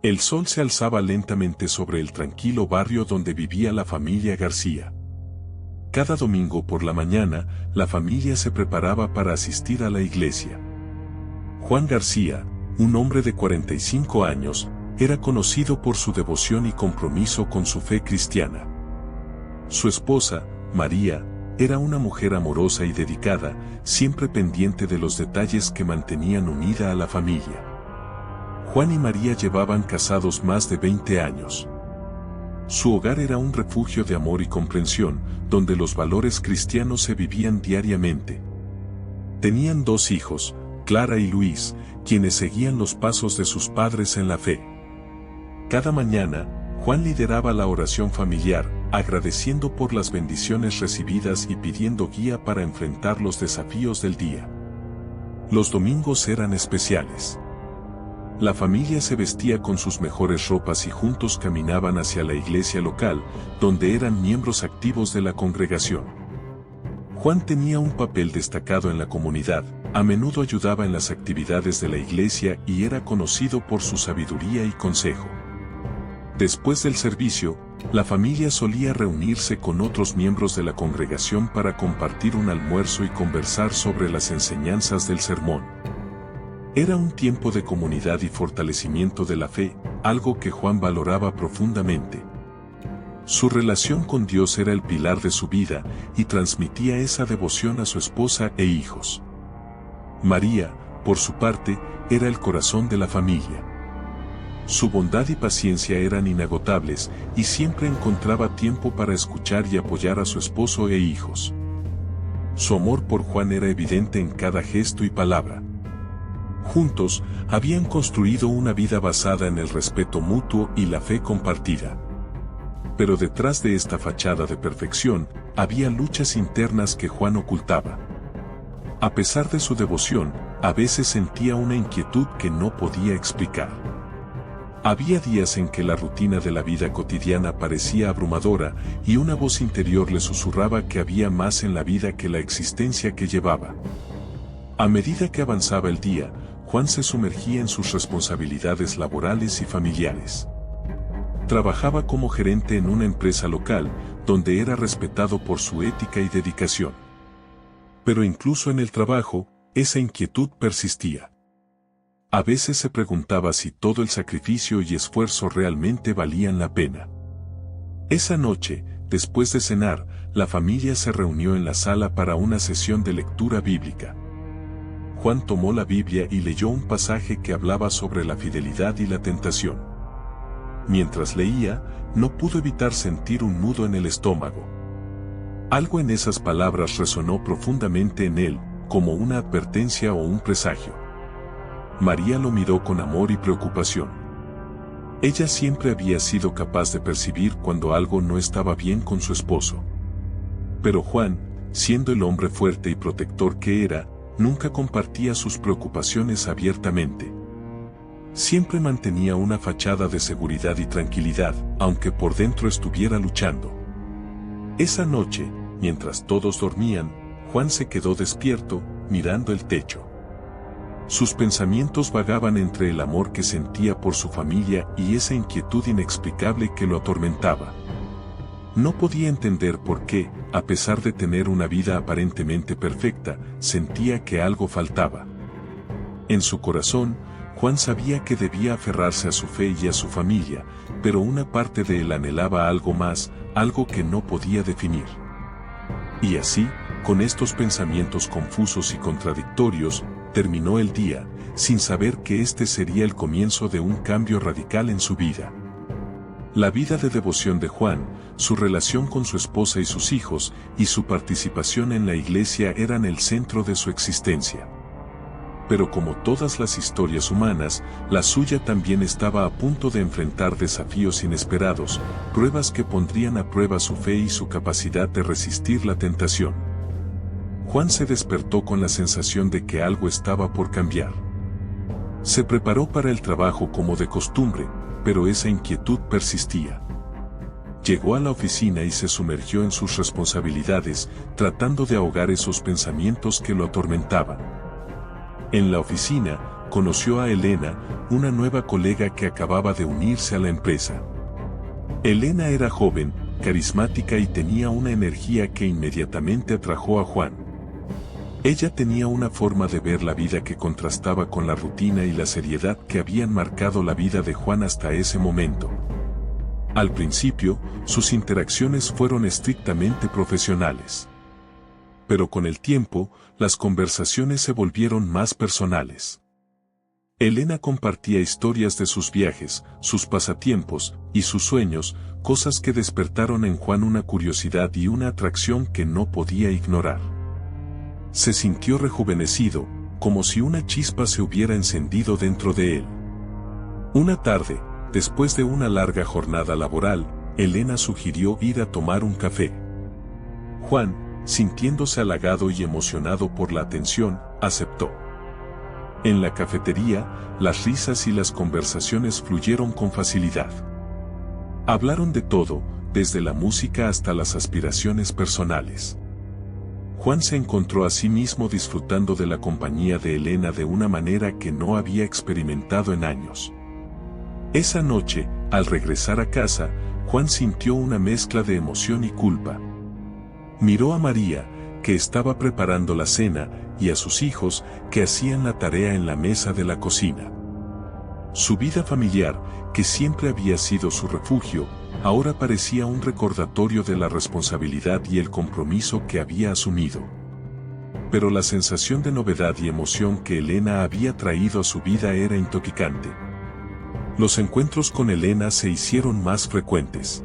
El sol se alzaba lentamente sobre el tranquilo barrio donde vivía la familia García. Cada domingo por la mañana, la familia se preparaba para asistir a la iglesia. Juan García, un hombre de 45 años, era conocido por su devoción y compromiso con su fe cristiana. Su esposa, María, era una mujer amorosa y dedicada, siempre pendiente de los detalles que mantenían unida a la familia. Juan y María llevaban casados más de 20 años. Su hogar era un refugio de amor y comprensión, donde los valores cristianos se vivían diariamente. Tenían 2 hijos, Clara y Luis, quienes seguían los pasos de sus padres en la fe. Cada mañana, Juan lideraba la oración familiar, agradeciendo por las bendiciones recibidas y pidiendo guía para enfrentar los desafíos del día. Los domingos eran especiales. La familia se vestía con sus mejores ropas y juntos caminaban hacia la iglesia local, donde eran miembros activos de la congregación. Juan tenía un papel destacado en la comunidad, a menudo ayudaba en las actividades de la iglesia y era conocido por su sabiduría y consejo. Después del servicio, la familia solía reunirse con otros miembros de la congregación para compartir un almuerzo y conversar sobre las enseñanzas del sermón. Era un tiempo de comunidad y fortalecimiento de la fe, algo que Juan valoraba profundamente. Su relación con Dios era el pilar de su vida y transmitía esa devoción a su esposa e hijos. María, por su parte, era el corazón de la familia. Su bondad y paciencia eran inagotables y siempre encontraba tiempo para escuchar y apoyar a su esposo e hijos. Su amor por Juan era evidente en cada gesto y palabra. Juntos, habían construido una vida basada en el respeto mutuo y la fe compartida. Pero detrás de esta fachada de perfección, había luchas internas que Juan ocultaba. A pesar de su devoción, a veces sentía una inquietud que no podía explicar. Había días en que la rutina de la vida cotidiana parecía abrumadora y una voz interior le susurraba que había más en la vida que la existencia que llevaba. A medida que avanzaba el día, Juan se sumergía en sus responsabilidades laborales y familiares. Trabajaba como gerente en una empresa local, donde era respetado por su ética y dedicación. Pero incluso en el trabajo, esa inquietud persistía. A veces se preguntaba si todo el sacrificio y esfuerzo realmente valían la pena. Esa noche, después de cenar, la familia se reunió en la sala para una sesión de lectura bíblica. Juan tomó la Biblia y leyó un pasaje que hablaba sobre la fidelidad y la tentación. Mientras leía, no pudo evitar sentir un nudo en el estómago. Algo en esas palabras resonó profundamente en él, como una advertencia o un presagio. María lo miró con amor y preocupación. Ella siempre había sido capaz de percibir cuando algo no estaba bien con su esposo. Pero Juan, siendo el hombre fuerte y protector que era, nunca compartía sus preocupaciones abiertamente. Siempre mantenía una fachada de seguridad y tranquilidad, aunque por dentro estuviera luchando. Esa noche, mientras todos dormían, Juan se quedó despierto, mirando el techo. Sus pensamientos vagaban entre el amor que sentía por su familia y esa inquietud inexplicable que lo atormentaba. No podía entender por qué, a pesar de tener una vida aparentemente perfecta, sentía que algo faltaba. En su corazón, Juan sabía que debía aferrarse a su fe y a su familia, pero una parte de él anhelaba algo más, algo que no podía definir. Y así, con estos pensamientos confusos y contradictorios, terminó el día, sin saber que este sería el comienzo de un cambio radical en su vida. La vida de devoción de Juan, su relación con su esposa y sus hijos, y su participación en la iglesia eran el centro de su existencia. Pero como todas las historias humanas, la suya también estaba a punto de enfrentar desafíos inesperados, pruebas que pondrían a prueba su fe y su capacidad de resistir la tentación. Juan se despertó con la sensación de que algo estaba por cambiar. Se preparó para el trabajo como de costumbre, pero esa inquietud persistía. Llegó a la oficina y se sumergió en sus responsabilidades, tratando de ahogar esos pensamientos que lo atormentaban. En la oficina, conoció a Elena, una nueva colega que acababa de unirse a la empresa. Elena era joven, carismática y tenía una energía que inmediatamente atrajo a Juan. Ella tenía una forma de ver la vida que contrastaba con la rutina y la seriedad que habían marcado la vida de Juan hasta ese momento. Al principio, sus interacciones fueron estrictamente profesionales. Pero con el tiempo, las conversaciones se volvieron más personales. Elena compartía historias de sus viajes, sus pasatiempos y sus sueños, cosas que despertaron en Juan una curiosidad y una atracción que no podía ignorar. Se sintió rejuvenecido, como si una chispa se hubiera encendido dentro de él. Una tarde, después de una larga jornada laboral, Elena sugirió ir a tomar un café. Juan, sintiéndose halagado y emocionado por la atención, aceptó. En la cafetería, las risas y las conversaciones fluyeron con facilidad. Hablaron de todo, desde la música hasta las aspiraciones personales. Juan se encontró a sí mismo disfrutando de la compañía de Elena de una manera que no había experimentado en años. Esa noche, al regresar a casa, Juan sintió una mezcla de emoción y culpa. Miró a María, que estaba preparando la cena, y a sus hijos, que hacían la tarea en la mesa de la cocina. Su vida familiar, que siempre había sido su refugio, ahora parecía un recordatorio de la responsabilidad y el compromiso que había asumido. Pero la sensación de novedad y emoción que Elena había traído a su vida era intoxicante. Los encuentros con Elena se hicieron más frecuentes.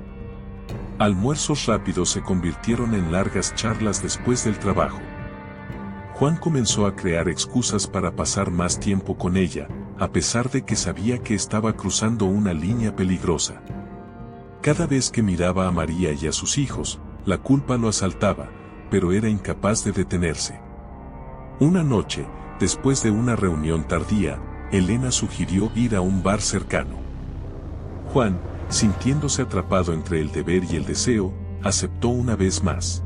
Almuerzos rápidos se convirtieron en largas charlas después del trabajo. Juan comenzó a crear excusas para pasar más tiempo con ella, a pesar de que sabía que estaba cruzando una línea peligrosa. Cada vez que miraba a María y a sus hijos, la culpa lo asaltaba, pero era incapaz de detenerse. Una noche, después de una reunión tardía, Elena sugirió ir a un bar cercano. Juan, sintiéndose atrapado entre el deber y el deseo, aceptó una vez más.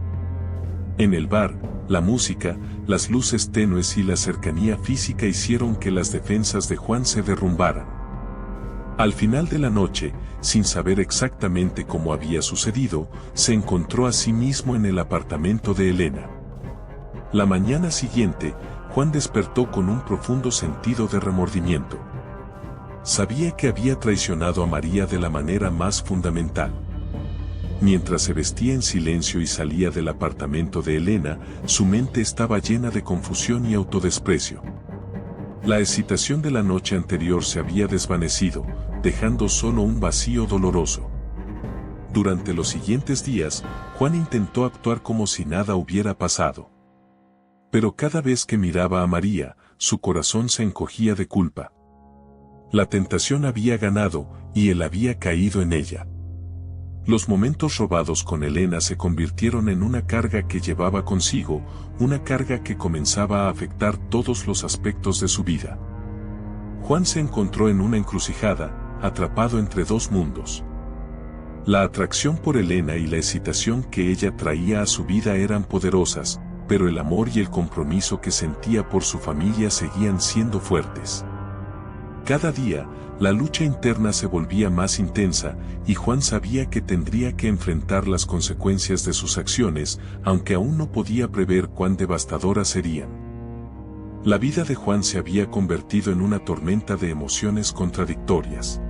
En el bar, la música, las luces tenues y la cercanía física hicieron que las defensas de Juan se derrumbaran. Al final de la noche, sin saber exactamente cómo había sucedido, se encontró a sí mismo en el apartamento de Elena. La mañana siguiente, Juan despertó con un profundo sentido de remordimiento. Sabía que había traicionado a María de la manera más fundamental. Mientras se vestía en silencio y salía del apartamento de Elena, su mente estaba llena de confusión y autodesprecio. La excitación de la noche anterior se había desvanecido, dejando solo un vacío doloroso. Durante los siguientes días, Juan intentó actuar como si nada hubiera pasado. Pero cada vez que miraba a María, su corazón se encogía de culpa. La tentación había ganado, y él había caído en ella. Los momentos robados con Elena se convirtieron en una carga que llevaba consigo, una carga que comenzaba a afectar todos los aspectos de su vida. Juan se encontró en una encrucijada, atrapado entre dos mundos. La atracción por Elena y la excitación que ella traía a su vida eran poderosas, pero el amor y el compromiso que sentía por su familia seguían siendo fuertes. Cada día, la lucha interna se volvía más intensa, y Juan sabía que tendría que enfrentar las consecuencias de sus acciones, aunque aún no podía prever cuán devastadoras serían. La vida de Juan se había convertido en una tormenta de emociones contradictorias.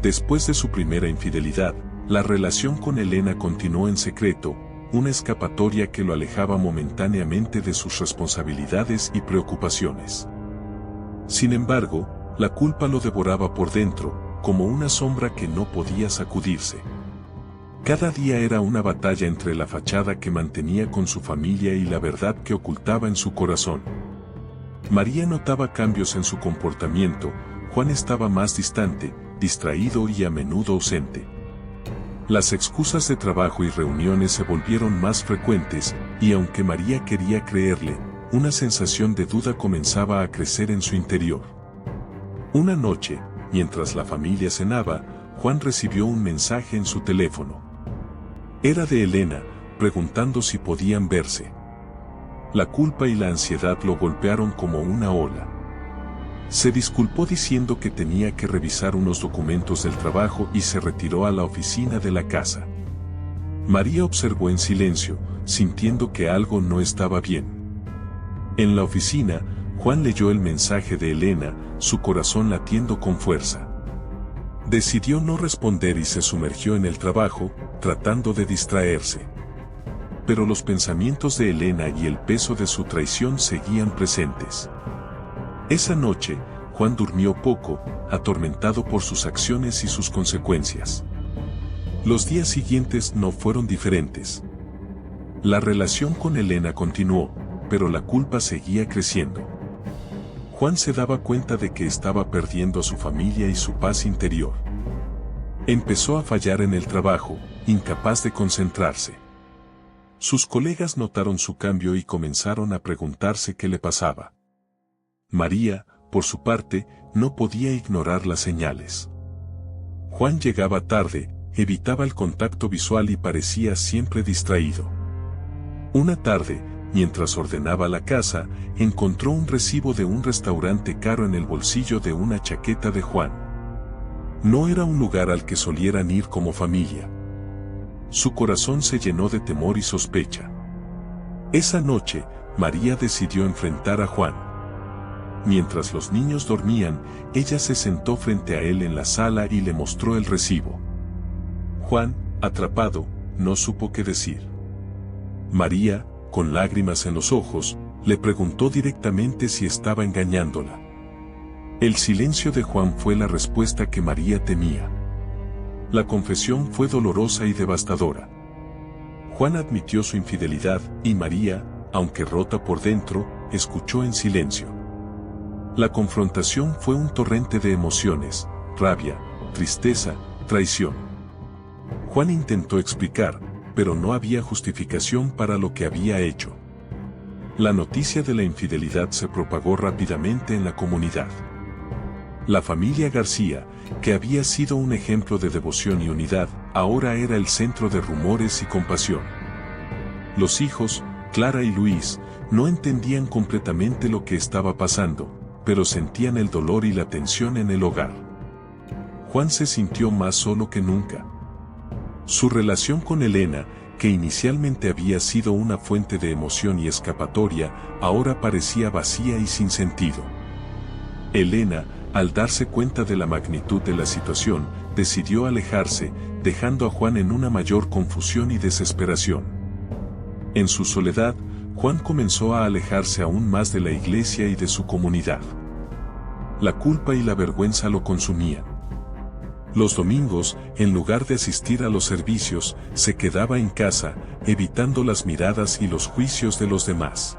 Después de su primera infidelidad, la relación con Elena continuó en secreto, una escapatoria que lo alejaba momentáneamente de sus responsabilidades y preocupaciones. Sin embargo, la culpa lo devoraba por dentro, como una sombra que no podía sacudirse. Cada día era una batalla entre la fachada que mantenía con su familia y la verdad que ocultaba en su corazón. María notaba cambios en su comportamiento, Juan estaba más distante, distraído y a menudo ausente. Las excusas de trabajo y reuniones se volvieron más frecuentes, y aunque María quería creerle, una sensación de duda comenzaba a crecer en su interior. Una noche, mientras la familia cenaba, Juan recibió un mensaje en su teléfono. Era de Elena, preguntando si podían verse. La culpa y la ansiedad lo golpearon como una ola. Se disculpó diciendo que tenía que revisar unos documentos del trabajo y se retiró a la oficina de la casa. María observó en silencio, sintiendo que algo no estaba bien. En la oficina, Juan leyó el mensaje de Elena, su corazón latiendo con fuerza. Decidió no responder y se sumergió en el trabajo, tratando de distraerse. Pero los pensamientos de Elena y el peso de su traición seguían presentes. Esa noche, Juan durmió poco, atormentado por sus acciones y sus consecuencias. Los días siguientes no fueron diferentes. La relación con Elena continuó, pero la culpa seguía creciendo. Juan se daba cuenta de que estaba perdiendo a su familia y su paz interior. Empezó a fallar en el trabajo, incapaz de concentrarse. Sus colegas notaron su cambio y comenzaron a preguntarse qué le pasaba. María, por su parte, no podía ignorar las señales. Juan llegaba tarde, evitaba el contacto visual y parecía siempre distraído. Una tarde, mientras ordenaba la casa, encontró un recibo de un restaurante caro en el bolsillo de una chaqueta de Juan. No era un lugar al que solieran ir como familia. Su corazón se llenó de temor y sospecha. Esa noche, María decidió enfrentar a Juan. Mientras los niños dormían, ella se sentó frente a él en la sala y le mostró el recibo. Juan, atrapado, no supo qué decir. María, con lágrimas en los ojos, le preguntó directamente si estaba engañándola. El silencio de Juan fue la respuesta que María temía. La confesión fue dolorosa y devastadora. Juan admitió su infidelidad y María, aunque rota por dentro, escuchó en silencio. La confrontación fue un torrente de emociones, rabia, tristeza, traición. Juan intentó explicar, pero no había justificación para lo que había hecho. La noticia de la infidelidad se propagó rápidamente en la comunidad. La familia García, que había sido un ejemplo de devoción y unidad, ahora era el centro de rumores y compasión. Los hijos, Clara y Luis, no entendían completamente lo que estaba pasando, pero sentían el dolor y la tensión en el hogar. Juan se sintió más solo que nunca. Su relación con Elena, que inicialmente había sido una fuente de emoción y escapatoria, ahora parecía vacía y sin sentido. Elena, al darse cuenta de la magnitud de la situación, decidió alejarse, dejando a Juan en una mayor confusión y desesperación. En su soledad, Juan comenzó a alejarse aún más de la iglesia y de su comunidad. La culpa y la vergüenza lo consumían. Los domingos, en lugar de asistir a los servicios, se quedaba en casa, evitando las miradas y los juicios de los demás.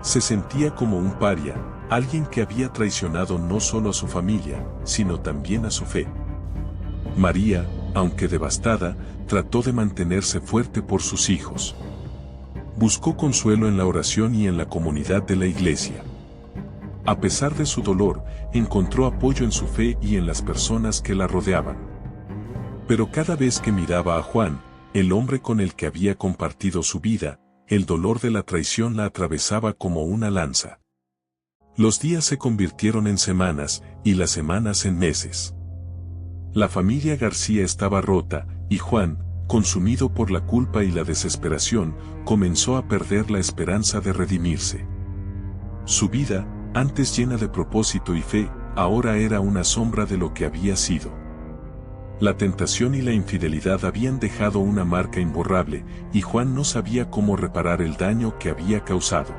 Se sentía como un paria, alguien que había traicionado no solo a su familia, sino también a su fe. María, aunque devastada, trató de mantenerse fuerte por sus hijos. Buscó consuelo en la oración y en la comunidad de la iglesia. A pesar de su dolor, encontró apoyo en su fe y en las personas que la rodeaban. Pero cada vez que miraba a Juan, el hombre con el que había compartido su vida, el dolor de la traición la atravesaba como una lanza. Los días se convirtieron en semanas, y las semanas en meses. La familia García estaba rota, y Juan, consumido por la culpa y la desesperación, comenzó a perder la esperanza de redimirse. Su vida, antes llena de propósito y fe, ahora era una sombra de lo que había sido. La tentación y la infidelidad habían dejado una marca imborrable, y Juan no sabía cómo reparar el daño que había causado.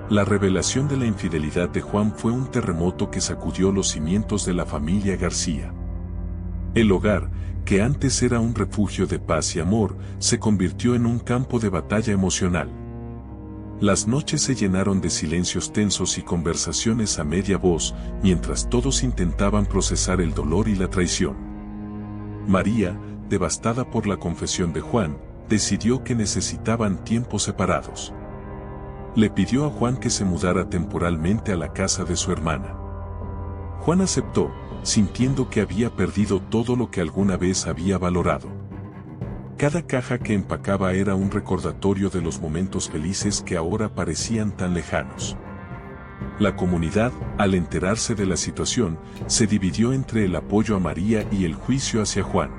La revelación de la infidelidad de Juan fue un terremoto que sacudió los cimientos de la familia García. El hogar, que antes era un refugio de paz y amor, se convirtió en un campo de batalla emocional. Las noches se llenaron de silencios tensos y conversaciones a media voz, mientras todos intentaban procesar el dolor y la traición. María, devastada por la confesión de Juan, decidió que necesitaban tiempos separados. Le pidió a Juan que se mudara temporalmente a la casa de su hermana. Juan aceptó, sintiendo que había perdido todo lo que alguna vez había valorado. Cada caja que empacaba era un recordatorio de los momentos felices que ahora parecían tan lejanos. La comunidad, al enterarse de la situación, se dividió entre el apoyo a María y el juicio hacia Juan.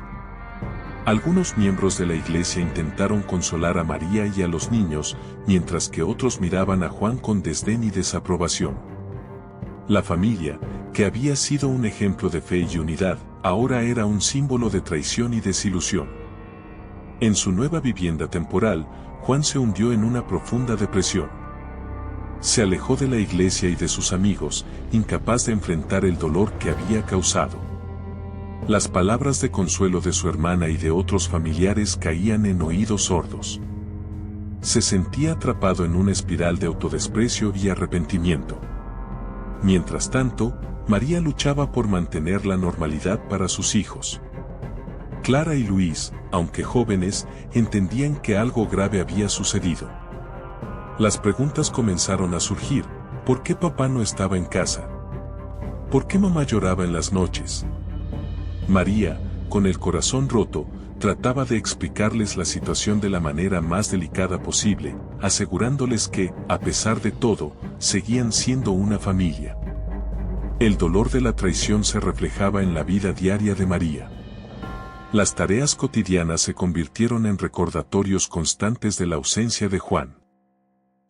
Algunos miembros de la iglesia intentaron consolar a María y a los niños, mientras que otros miraban a Juan con desdén y desaprobación. La familia, que había sido un ejemplo de fe y unidad, ahora era un símbolo de traición y desilusión. En su nueva vivienda temporal, Juan se hundió en una profunda depresión. Se alejó de la iglesia y de sus amigos, incapaz de enfrentar el dolor que había causado. Las palabras de consuelo de su hermana y de otros familiares caían en oídos sordos. Se sentía atrapado en una espiral de autodesprecio y arrepentimiento. Mientras tanto, María luchaba por mantener la normalidad para sus hijos. Clara y Luis, aunque jóvenes, entendían que algo grave había sucedido. Las preguntas comenzaron a surgir: ¿por qué papá no estaba en casa? ¿Por qué mamá lloraba en las noches? María, con el corazón roto, trataba de explicarles la situación de la manera más delicada posible, asegurándoles que, a pesar de todo, seguían siendo una familia. El dolor de la traición se reflejaba en la vida diaria de María. Las tareas cotidianas se convirtieron en recordatorios constantes de la ausencia de Juan.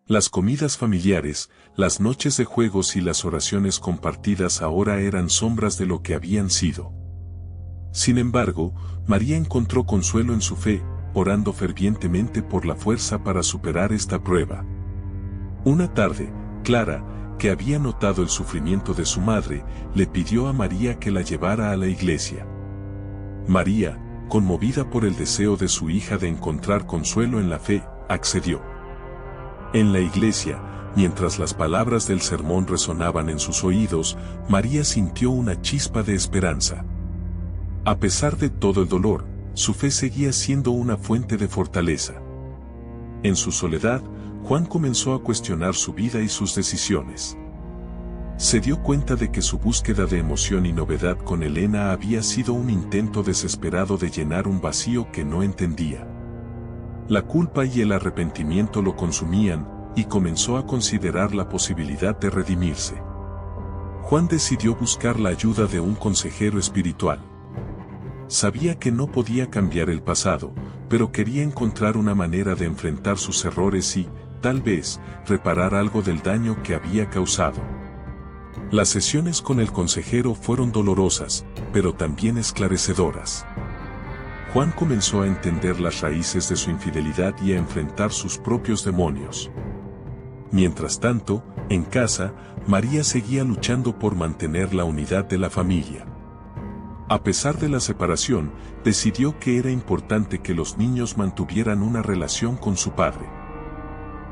Las comidas familiares, las noches de juegos y las oraciones compartidas ahora eran sombras de lo que habían sido. Sin embargo, María encontró consuelo en su fe, orando fervientemente por la fuerza para superar esta prueba. Una tarde, Clara, que había notado el sufrimiento de su madre, le pidió a María que la llevara a la iglesia. María, conmovida por el deseo de su hija de encontrar consuelo en la fe, accedió. En la iglesia, mientras las palabras del sermón resonaban en sus oídos, María sintió una chispa de esperanza. A pesar de todo el dolor, su fe seguía siendo una fuente de fortaleza. En su soledad, Juan comenzó a cuestionar su vida y sus decisiones. Se dio cuenta de que su búsqueda de emoción y novedad con Elena había sido un intento desesperado de llenar un vacío que no entendía. La culpa y el arrepentimiento lo consumían, y comenzó a considerar la posibilidad de redimirse. Juan decidió buscar la ayuda de un consejero espiritual. Sabía que no podía cambiar el pasado, pero quería encontrar una manera de enfrentar sus errores y, tal vez, reparar algo del daño que había causado. Las sesiones con el consejero fueron dolorosas, pero también esclarecedoras. Juan comenzó a entender las raíces de su infidelidad y a enfrentar sus propios demonios. Mientras tanto, en casa, María seguía luchando por mantener la unidad de la familia. A pesar de la separación, decidió que era importante que los niños mantuvieran una relación con su padre.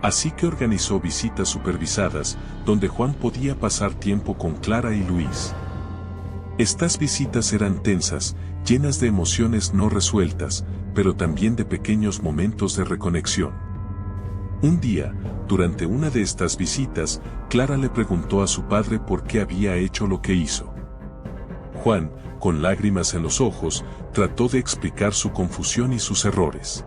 Así que organizó visitas supervisadas, donde Juan podía pasar tiempo con Clara y Luis. Estas visitas eran tensas, llenas de emociones no resueltas, pero también de pequeños momentos de reconexión. Un día, durante una de estas visitas, Clara le preguntó a su padre por qué había hecho lo que hizo. Juan, con lágrimas en los ojos, trató de explicar su confusión y sus errores.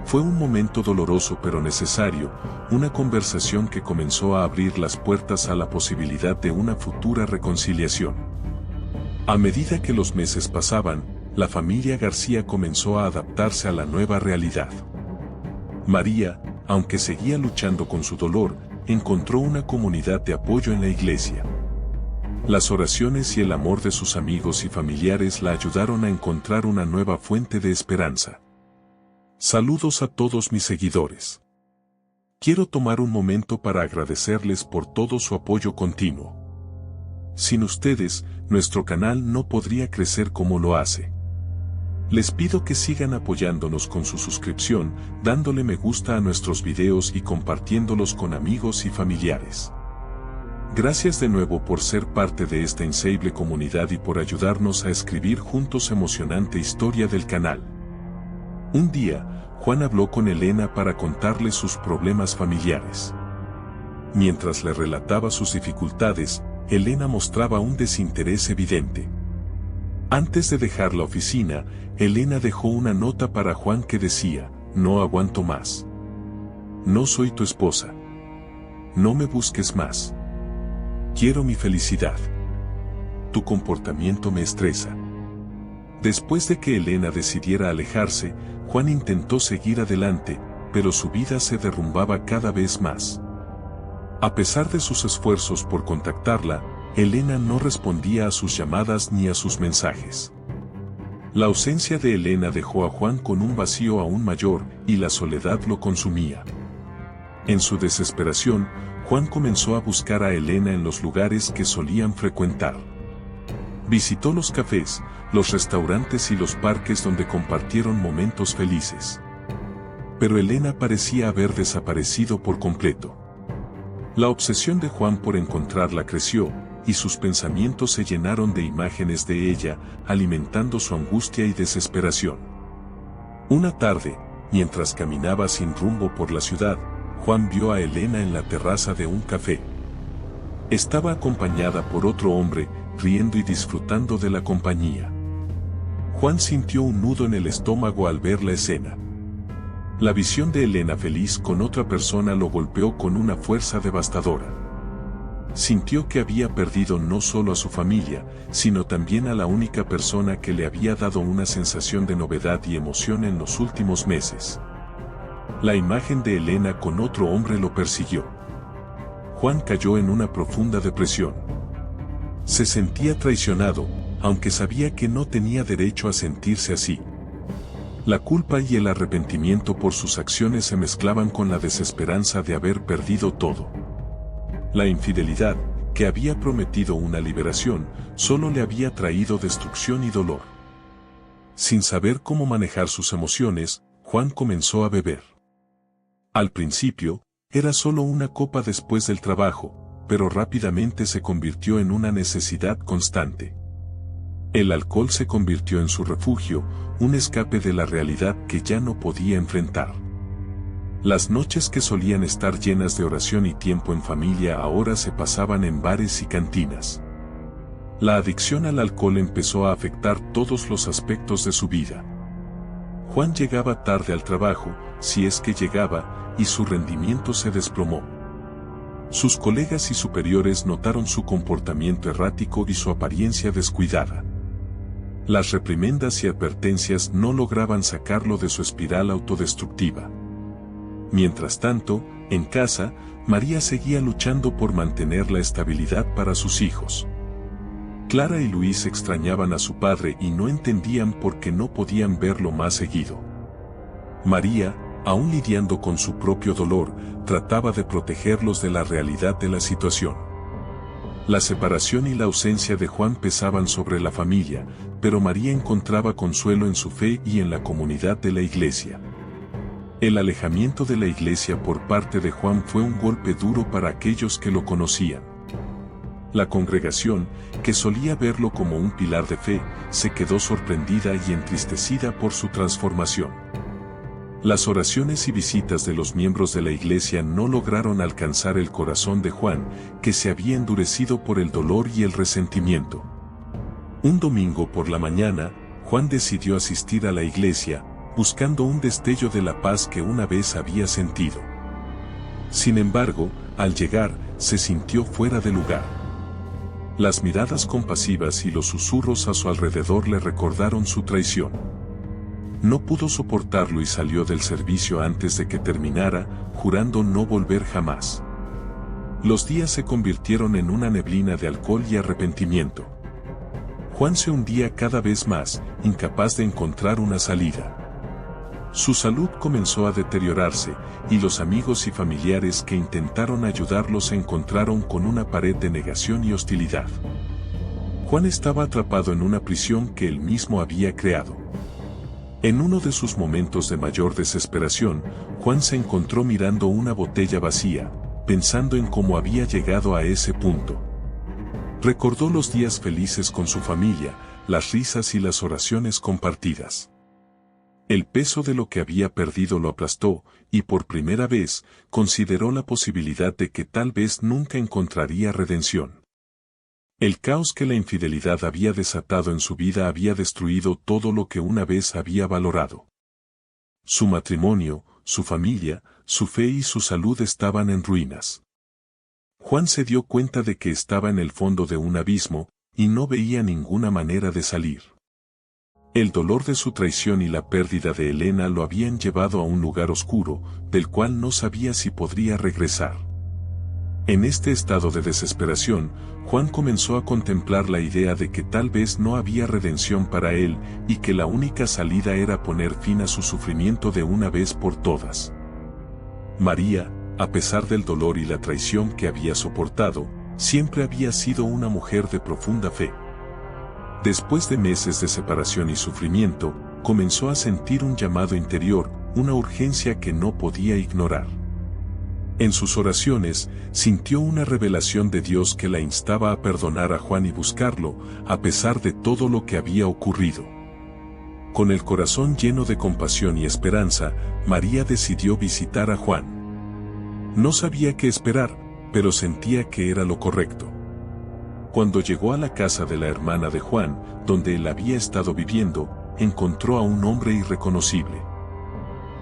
Fue un momento doloroso pero necesario, una conversación que comenzó a abrir las puertas a la posibilidad de una futura reconciliación. A medida que los meses pasaban, la familia García comenzó a adaptarse a la nueva realidad. María, aunque seguía luchando con su dolor, encontró una comunidad de apoyo en la iglesia. Las oraciones y el amor de sus amigos y familiares la ayudaron a encontrar una nueva fuente de esperanza. Saludos a todos mis seguidores. Quiero tomar un momento para agradecerles por todo su apoyo continuo. Sin ustedes, nuestro canal no podría crecer como lo hace. Les pido que sigan apoyándonos con su suscripción, dándole me gusta a nuestros videos y compartiéndolos con amigos y familiares. Gracias de nuevo por ser parte de esta increíble comunidad y por ayudarnos a escribir juntos emocionante historia del canal. Un día, Juan habló con Elena para contarle sus problemas familiares. Mientras le relataba sus dificultades, Elena mostraba un desinterés evidente. Antes de dejar la oficina, Elena dejó una nota para Juan que decía: "No aguanto más. No soy tu esposa. No me busques más. Quiero mi felicidad. Tu comportamiento me estresa. Después de que Elena decidiera alejarse, Juan intentó seguir adelante, pero su vida se derrumbaba cada vez más. A pesar de sus esfuerzos por contactarla, Elena no respondía a sus llamadas ni a sus mensajes. La ausencia de Elena dejó a Juan con un vacío aún mayor y la soledad lo consumía. En su desesperación, Juan comenzó a buscar a Elena en los lugares que solían frecuentar. Visitó los cafés, los restaurantes y los parques donde compartieron momentos felices. Pero Elena parecía haber desaparecido por completo. La obsesión de Juan por encontrarla creció, y sus pensamientos se llenaron de imágenes de ella, alimentando su angustia y desesperación. Una tarde, mientras caminaba sin rumbo por la ciudad, Juan vio a Elena en la terraza de un café. Estaba acompañada por otro hombre, riendo y disfrutando de la compañía. Juan sintió un nudo en el estómago al ver la escena. La visión de Elena feliz con otra persona lo golpeó con una fuerza devastadora. Sintió que había perdido no solo a su familia, sino también a la única persona que le había dado una sensación de novedad y emoción en los últimos meses. La imagen de Elena con otro hombre lo persiguió. Juan cayó en una profunda depresión. Se sentía traicionado, aunque sabía que no tenía derecho a sentirse así. La culpa y el arrepentimiento por sus acciones se mezclaban con la desesperanza de haber perdido todo. La infidelidad, que había prometido una liberación, solo le había traído destrucción y dolor. Sin saber cómo manejar sus emociones, Juan comenzó a beber. Al principio, era solo una copa después del trabajo, pero rápidamente se convirtió en una necesidad constante. El alcohol se convirtió en su refugio, un escape de la realidad que ya no podía enfrentar. Las noches que solían estar llenas de oración y tiempo en familia ahora se pasaban en bares y cantinas. La adicción al alcohol empezó a afectar todos los aspectos de su vida. Juan llegaba tarde al trabajo, si es que llegaba, y su rendimiento se desplomó. Sus colegas y superiores notaron su comportamiento errático y su apariencia descuidada. Las reprimendas y advertencias no lograban sacarlo de su espiral autodestructiva. Mientras tanto, en casa, María seguía luchando por mantener la estabilidad para sus hijos. Clara y Luis extrañaban a su padre y no entendían por qué no podían verlo más seguido. María, aún lidiando con su propio dolor, trataba de protegerlos de la realidad de la situación. La separación y la ausencia de Juan pesaban sobre la familia, pero María encontraba consuelo en su fe y en la comunidad de la iglesia. El alejamiento de la iglesia por parte de Juan fue un golpe duro para aquellos que lo conocían. La congregación, que solía verlo como un pilar de fe, se quedó sorprendida y entristecida por su transformación. Las oraciones y visitas de los miembros de la iglesia no lograron alcanzar el corazón de Juan, que se había endurecido por el dolor y el resentimiento. Un domingo por la mañana, Juan decidió asistir a la iglesia, buscando un destello de la paz que una vez había sentido. Sin embargo, al llegar, se sintió fuera de lugar. Las miradas compasivas y los susurros a su alrededor le recordaron su traición. No pudo soportarlo y salió del servicio antes de que terminara, jurando no volver jamás. Los días se convirtieron en una neblina de alcohol y arrepentimiento. Juan se hundía cada vez más, incapaz de encontrar una salida. Su salud comenzó a deteriorarse, y los amigos y familiares que intentaron ayudarlo se encontraron con una pared de negación y hostilidad. Juan estaba atrapado en una prisión que él mismo había creado. En uno de sus momentos de mayor desesperación, Juan se encontró mirando una botella vacía, pensando en cómo había llegado a ese punto. Recordó los días felices con su familia, las risas y las oraciones compartidas. El peso de lo que había perdido lo aplastó, y por primera vez, consideró la posibilidad de que tal vez nunca encontraría redención. El caos que la infidelidad había desatado en su vida había destruido todo lo que una vez había valorado. Su matrimonio, su familia, su fe y su salud estaban en ruinas. Juan se dio cuenta de que estaba en el fondo de un abismo, y no veía ninguna manera de salir. El dolor de su traición y la pérdida de Helena lo habían llevado a un lugar oscuro, del cual no sabía si podría regresar. En este estado de desesperación, Juan comenzó a contemplar la idea de que tal vez no había redención para él, y que la única salida era poner fin a su sufrimiento de una vez por todas. María, a pesar del dolor y la traición que había soportado, siempre había sido una mujer de profunda fe. Después de meses de separación y sufrimiento, comenzó a sentir un llamado interior, una urgencia que no podía ignorar. En sus oraciones, sintió una revelación de Dios que la instaba a perdonar a Juan y buscarlo, a pesar de todo lo que había ocurrido. Con el corazón lleno de compasión y esperanza, María decidió visitar a Juan. No sabía qué esperar, pero sentía que era lo correcto. Cuando llegó a la casa de la hermana de Juan, donde él había estado viviendo, encontró a un hombre irreconocible.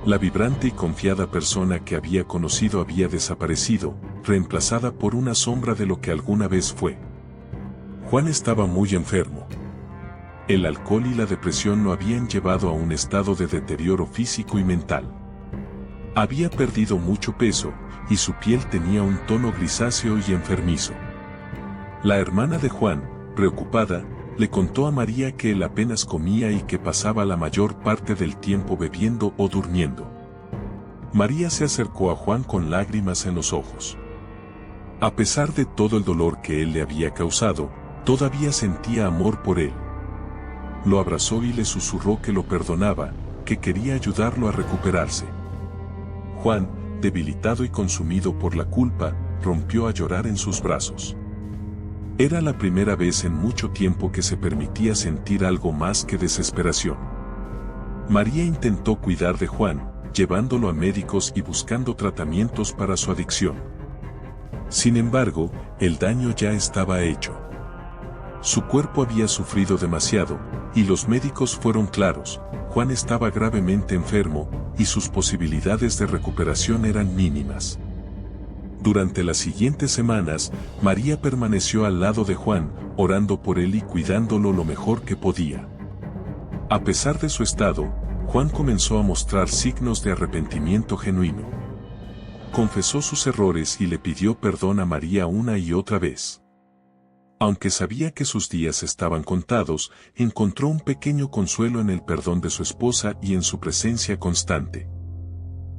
La vibrante y confiada persona que había conocido había desaparecido, reemplazada por una sombra de lo que alguna vez fue. Juan estaba muy enfermo. El alcohol y la depresión lo habían llevado a un estado de deterioro físico y mental. Había perdido mucho peso, y su piel tenía un tono grisáceo y enfermizo. La hermana de Juan, preocupada, le contó a María que él apenas comía y que pasaba la mayor parte del tiempo bebiendo o durmiendo. María se acercó a Juan con lágrimas en los ojos. A pesar de todo el dolor que él le había causado, todavía sentía amor por él. Lo abrazó y le susurró que lo perdonaba, que quería ayudarlo a recuperarse. Juan, debilitado y consumido por la culpa, rompió a llorar en sus brazos. Era la primera vez en mucho tiempo que se permitía sentir algo más que desesperación. María intentó cuidar de Juan, llevándolo a médicos y buscando tratamientos para su adicción. Sin embargo, el daño ya estaba hecho. Su cuerpo había sufrido demasiado, y los médicos fueron claros: Juan estaba gravemente enfermo, y sus posibilidades de recuperación eran mínimas. Durante las siguientes semanas, María permaneció al lado de Juan, orando por él y cuidándolo lo mejor que podía. A pesar de su estado, Juan comenzó a mostrar signos de arrepentimiento genuino. Confesó sus errores y le pidió perdón a María una y otra vez. Aunque sabía que sus días estaban contados, encontró un pequeño consuelo en el perdón de su esposa y en su presencia constante.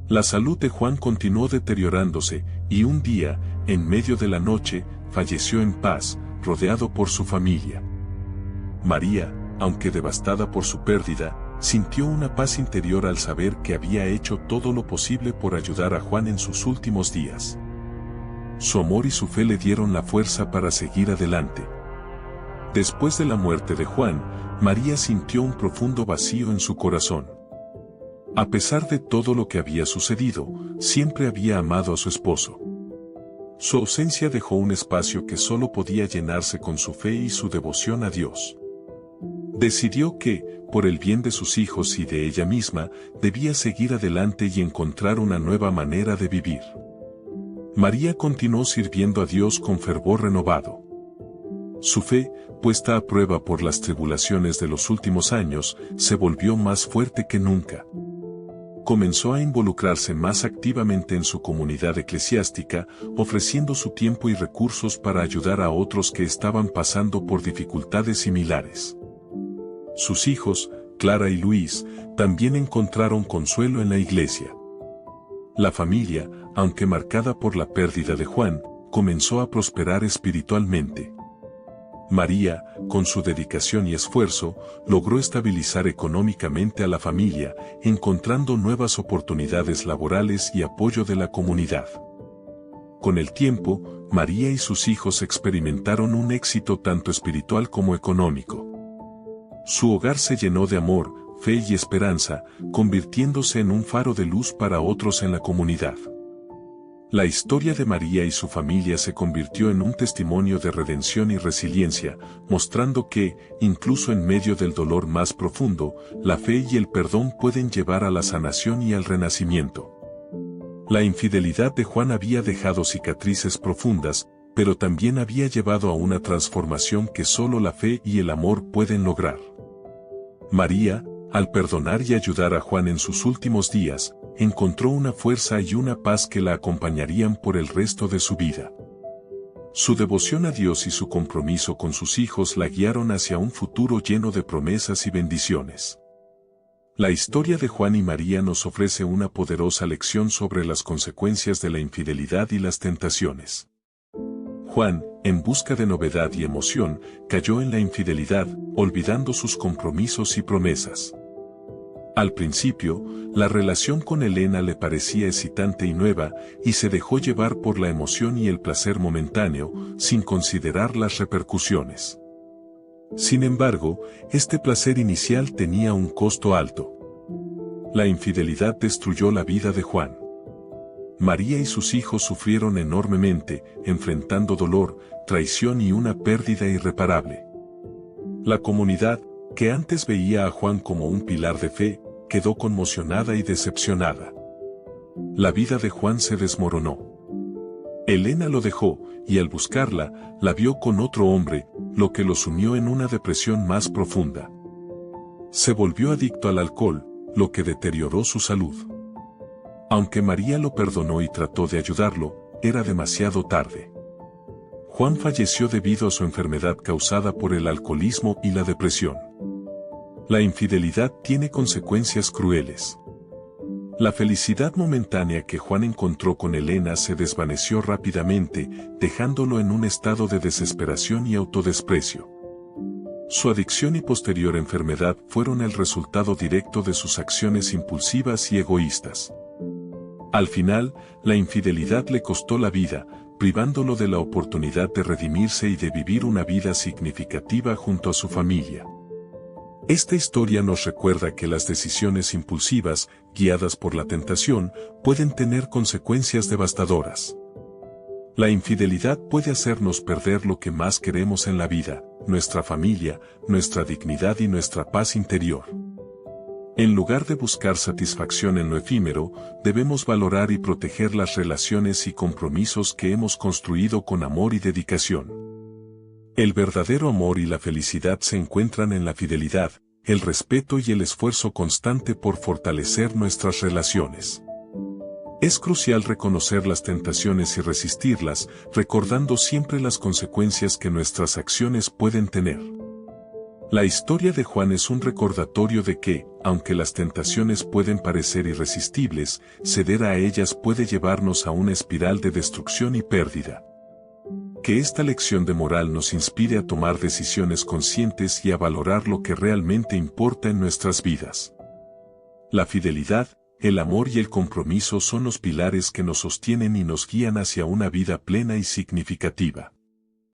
La salud de Juan continuó deteriorándose, y un día, en medio de la noche, falleció en paz, rodeado por su familia. María, aunque devastada por su pérdida, sintió una paz interior al saber que había hecho todo lo posible por ayudar a Juan en sus últimos días. Su amor y su fe le dieron la fuerza para seguir adelante. Después de la muerte de Juan, María sintió un profundo vacío en su corazón. A pesar de todo lo que había sucedido, siempre había amado a su esposo. Su ausencia dejó un espacio que solo podía llenarse con su fe y su devoción a Dios. Decidió que, por el bien de sus hijos y de ella misma, debía seguir adelante y encontrar una nueva manera de vivir. María continuó sirviendo a Dios con fervor renovado. Su fe, puesta a prueba por las tribulaciones de los últimos años, se volvió más fuerte que nunca. Comenzó a involucrarse más activamente en su comunidad eclesiástica, ofreciendo su tiempo y recursos para ayudar a otros que estaban pasando por dificultades similares. Sus hijos, Clara y Luis, también encontraron consuelo en la iglesia. La familia, aunque marcada por la pérdida de Juan, comenzó a prosperar espiritualmente. María, con su dedicación y esfuerzo, logró estabilizar económicamente a la familia, encontrando nuevas oportunidades laborales y apoyo de la comunidad. Con el tiempo, María y sus hijos experimentaron un éxito tanto espiritual como económico. Su hogar se llenó de amor, fe y esperanza, convirtiéndose en un faro de luz para otros en la comunidad. La historia de María y su familia se convirtió en un testimonio de redención y resiliencia, mostrando que, incluso en medio del dolor más profundo, la fe y el perdón pueden llevar a la sanación y al renacimiento. La infidelidad de Juan había dejado cicatrices profundas, pero también había llevado a una transformación que solo la fe y el amor pueden lograr. María, al perdonar y ayudar a Juan en sus últimos días, encontró una fuerza y una paz que la acompañarían por el resto de su vida. Su devoción a Dios y su compromiso con sus hijos la guiaron hacia un futuro lleno de promesas y bendiciones. La historia de Juan y María nos ofrece una poderosa lección sobre las consecuencias de la infidelidad y las tentaciones. Juan, en busca de novedad y emoción, cayó en la infidelidad, olvidando sus compromisos y promesas. Al principio, la relación con Elena le parecía excitante y nueva, y se dejó llevar por la emoción y el placer momentáneo, sin considerar las repercusiones. Sin embargo, este placer inicial tenía un costo alto. La infidelidad destruyó la vida de Juan. María y sus hijos sufrieron enormemente, enfrentando dolor, traición y una pérdida irreparable. La comunidad, que antes veía a Juan como un pilar de fe, quedó conmocionada y decepcionada. La vida de Juan se desmoronó. Elena lo dejó, y al buscarla, la vio con otro hombre, lo que los unió en una depresión más profunda. Se volvió adicto al alcohol, lo que deterioró su salud. Aunque María lo perdonó y trató de ayudarlo, era demasiado tarde. Juan falleció debido a su enfermedad causada por el alcoholismo y la depresión. La infidelidad tiene consecuencias crueles. La felicidad momentánea que Juan encontró con Elena se desvaneció rápidamente, dejándolo en un estado de desesperación y autodesprecio. Su adicción y posterior enfermedad fueron el resultado directo de sus acciones impulsivas y egoístas. Al final, la infidelidad le costó la vida, privándolo de la oportunidad de redimirse y de vivir una vida significativa junto a su familia. Esta historia nos recuerda que las decisiones impulsivas, guiadas por la tentación, pueden tener consecuencias devastadoras. La infidelidad puede hacernos perder lo que más queremos en la vida, nuestra familia, nuestra dignidad y nuestra paz interior. En lugar de buscar satisfacción en lo efímero, debemos valorar y proteger las relaciones y compromisos que hemos construido con amor y dedicación. El verdadero amor y la felicidad se encuentran en la fidelidad, el respeto y el esfuerzo constante por fortalecer nuestras relaciones. Es crucial reconocer las tentaciones y resistirlas, recordando siempre las consecuencias que nuestras acciones pueden tener. La historia de Juan es un recordatorio de que, aunque las tentaciones pueden parecer irresistibles, ceder a ellas puede llevarnos a una espiral de destrucción y pérdida. Que esta lección de moral nos inspire a tomar decisiones conscientes y a valorar lo que realmente importa en nuestras vidas. La fidelidad, el amor y el compromiso son los pilares que nos sostienen y nos guían hacia una vida plena y significativa.